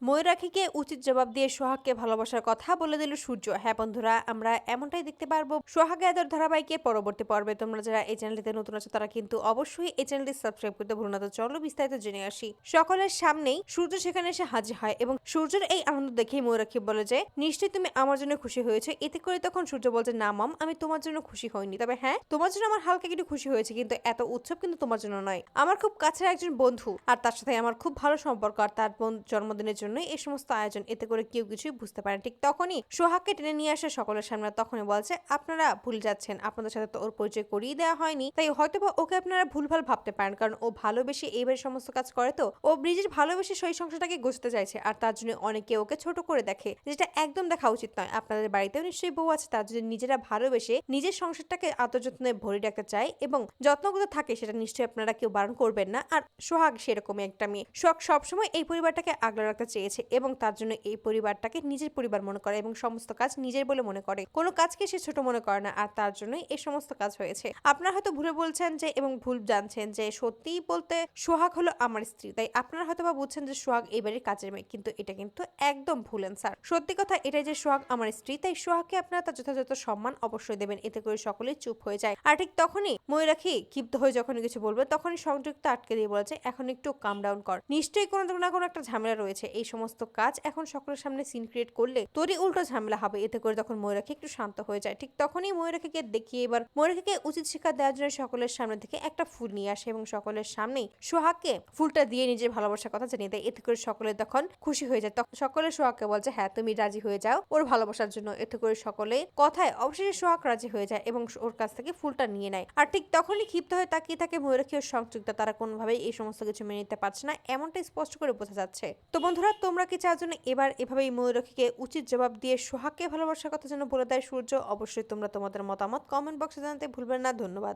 ময়ূরাক্ষীকে উচিত জবাব দিয়ে সোহাগকে ভালোবাসার কথা বলে দিল সূর্য। হ্যাঁ বন্ধুরা, আমরা এমনটাই দেখতে পারবো সোহাগ আদর ধারাবাহিকের পরবর্তী পর্বে। তোমরা যারা এই চ্যানেলটিতে নতুন আছো তারা কিন্তু অবশ্যই এই চ্যানেলটি সাবস্ক্রাইব করতে ভুলো না। তো চলো বিস্তারিত জেনে আসি। সকলের সামনেই সূর্য সেখানে এসে হাজির হয় এবং সূর্যের এই আনন্দ দেখেই ময়ূরাক্ষী বলে যে নিশ্চয়ই তুমি আমার জন্য খুশি হয়েছে। এতে করে তখন সূর্য বলছে না মম, আমি তোমার জন্য খুশি হইনি, তবে হ্যাঁ তোমার জন্য আমার হালকা একটু খুশি হয়েছে, কিন্তু এত উৎসব কিন্তু তোমার জন্য নয়। আমার খুব কাছের একজন বন্ধু আর তার সাথে আমার খুব ভালো সম্পর্ক, আর তার জন্মদিনের জন্য এই সমস্ত আয়োজন। এতে করে কেউ কিছুই বুঝতে পারে। ঠিক তখনই সোহাগকে টেনে নিয়ে আসে সকলের সামনে। তখনই বলছে আপনারা ভুলে যাচ্ছেন, আপনাদের সাথে তো ওর পরিচয় করিয়ে দেওয়া হয়নি, তাই হয়তোবা ওকে আপনারা ভুলভাল ভাবতে পারেন, কারণ ও ভালোবেসে এইবারে সমস্ত কাজ করে। তো ও ব্রিজের ভালোবেসে সেই সংসারটাকে গোছাতে চাইছে, আর তার জন্য অনেকে ওকে ছোট করে দেখে, যেটা একদম দেখা উচিত নয়। আপনাদের বাড়িতেও নিশ্চয়ই বউ আছে, তার যদি নিজেরা ভালোবেসে নিজের সংসারটাকে আদর যত্নে ভরে রাখতে চায় এবং যত্নগুলো থাকে, সেটা নিশ্চয়ই আপনারা কেউ বারণ করবেন না। আর সোহাগ সেরকমই একটা মেয়ে। সোহাগ সবসময় এই পরিবারটাকে আগলে রাখতে চেয়েছে এবং তার জন্য এই পরিবারটাকে নিজের পরিবার মনে করে এবং সমস্ত কাজ নিজের বলে মনে করে, কোনো কাজকে সে ছোট মনে করে না। আর তার জন্যই এই সমস্ত কাজ হয়েছে। আপনারা হয়তো ভুলে বলছেন যে এবং ভুল জানছেন যে সত্যিই বলতে সোহাগ হলো আমার স্ত্রী, তাই আপনারা হয়তো বা বুঝছেন যে সোহাগ এই বাড়ির কাজের মেয়ে, কিন্তু এটা কিন্তু একদম ভুলেন স্যার। সত্যি কথা এটাই যে সোহাগ আমার স্ত্রী, তাই সোহাগকে আপনারা তার যথাযথ সম্মান অবশ্যই দেবেন। এতে করে সকলেই চুপ হয়ে যায়। আর ঠিক তখনই ময়ূরাক্ষী ক্ষিপ্ত হয়ে যখনই কিছু বলবে, তখনই সংযুক্ত আটকে দিয়ে বলেছে এখন একটু কাম ডাউন কর, নিশ্চয়ই কোনো না কোনো একটা ঝামেলা রয়েছে। এই সমস্ত কাজ এখন সকলের সামনে সিন ক্রিয়েট করলে তোরই উল্টো ঝামেলা হবে। এতে করে তখন ময়ূরাক্ষী একটু শান্ত হয়ে যায়। ঠিক তখনই ময়ূরাক্ষীকে দেখিয়ে এবার ময়ূরাক্ষীকে উচিত শিক্ষা দেওয়ার জন্য সকলের সামনে থেকে একটা ফুল নিয়ে আসে এবং সকলের সামনেই সোহাগকে ফুলটা দিয়ে নিজের ভালোবাসার কথা জানিয়ে দেয়। এতে করে সকলে তখন খুশি হয়ে যায়। তখন সকলে সোহাগকে বলছে হ্যাঁ তুমি রাজি হয়ে যাও ওর ভালোবাসার জন্য। এতে করে সকলে কথায় অবশেষে সোহাগ রাজি হয়ে যায় এবং ওর কাছ থেকে ফুলটা নিয়ে নেয়। আর ঠিক তখনই ক্ষিপ্ত হয়ে তাকিয়ে থাকে ময়ূরাক্ষী ও সংযুক্তা। তারা কোনোভাবেই এই সমস্ত কিছু মেনে নিতে পারছে না, এমনটাই স্পষ্ট করে বোঝা যাচ্ছে। তো বন্ধুরা, তোমরা কি চাও জন্য এবার এভাবেই ময়ূরাক্ষীকে উচিত জবাব দিয়ে সোহাগকে ভালোবাসার কথা যেন বলে দেয় সূর্য? অবশ্যই তোমরা তোমাদের মতামত কমেন্ট বক্সে জানাতে ভুলবেন না। ধন্যবাদ।